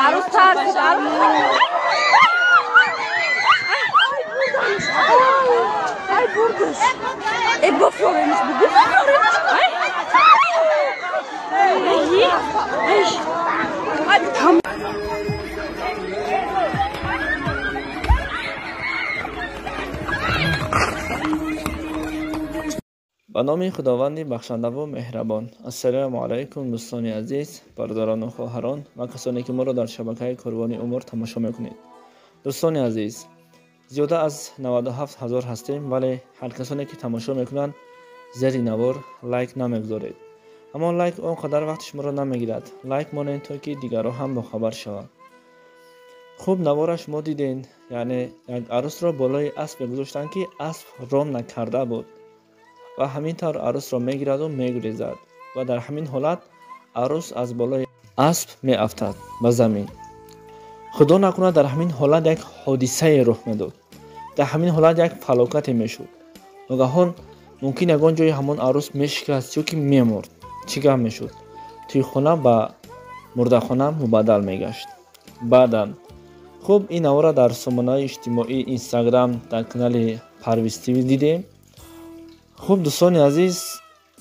عروس ترسید. ای بردش. ای بفرمایش بگو. به نام خداوند بخشنده و مهربان. السلام علیکم دوستان عزیز، برادران و خواهران و کسانی که ما را در شبکه کاروان عمر تماشا میکنید. دوستان عزیز، زیاده از 97,000 هستیم، ولی هر کسانی که تماشا میکنند زیر نوار لایک نمیگذارید. اما لایک اونقدر وقت شما را نمیگیرد. لایک مانید تا که دیگران هم با خبر شوند. خوب نوارش ما دیدین، یعنی یک عروس را بالای اسب گذاشتن که اسب رام نکرده بود و همین طور عروس را میگیرد و میگریزد و در همین حالت عروس از بالای اسب میافتد به زمین. خدا نکنه در همین حالت یک حادثه رخ میداد. در همین حالت یک فلاکت میشد. ناگهان ممکن یگان جای همون عروس میشکست یا که میمرد. چیکار میشد؟ توی خانه به مرده خانه مبادل میگشت. بعدا خوب این نوار در سامانه اجتماعی اینستاگرام در کانال پرویز تیوی دیدیم. خوب دوستان عزیز،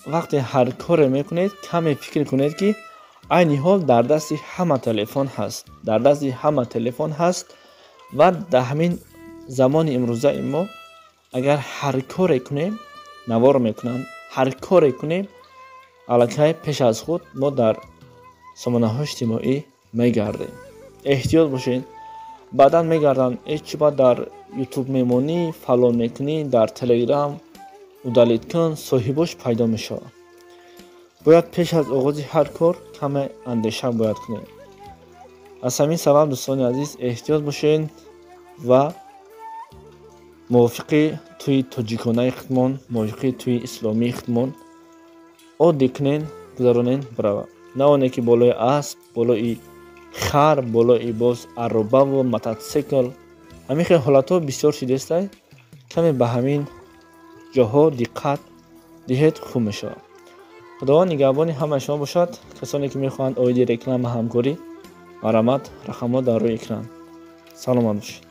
وقتی هر کار میکنید کمی فکر کنید که این حال در دست همه تلفن هست. در دست همه تلفن هست و در همین زمان امروزه ما اگر هر کار کنیم نوار میکنن، هر کار کنیم الکی پیش از خود ما در سامانه های اجتماعی میگردیم. احتیاط باشین. بعدا میگردن هیچ بعد در یوتیوب میمونی، فالو میکنی، در تلگرام удалит кун, соҳибош пайдо мешавад. Бояд пеш аз оғози ҳар кор каме андеша бояд кунем. Аз ҳамин сабаб дӯстони азиз эҳтиёт бошед ва мувофиқи тӯи тоҷиконаи худмон, мувофиқи тӯи исломии худмон оддӣ кунен, гузаронен барава. На оне ки болои асп, болои хар, болои боз ароба ва мототсикл. ҳамин хел ҳолатҳо бисёр шидестай. Каме ба ҳамин جاها دقت دهید خوب میشه. خداوند نگهبان همه شما باشد. کسانی که میخواهند آیدی رکلام همکاری مرامت رقم‌ها در روی اکران. سلام باشید.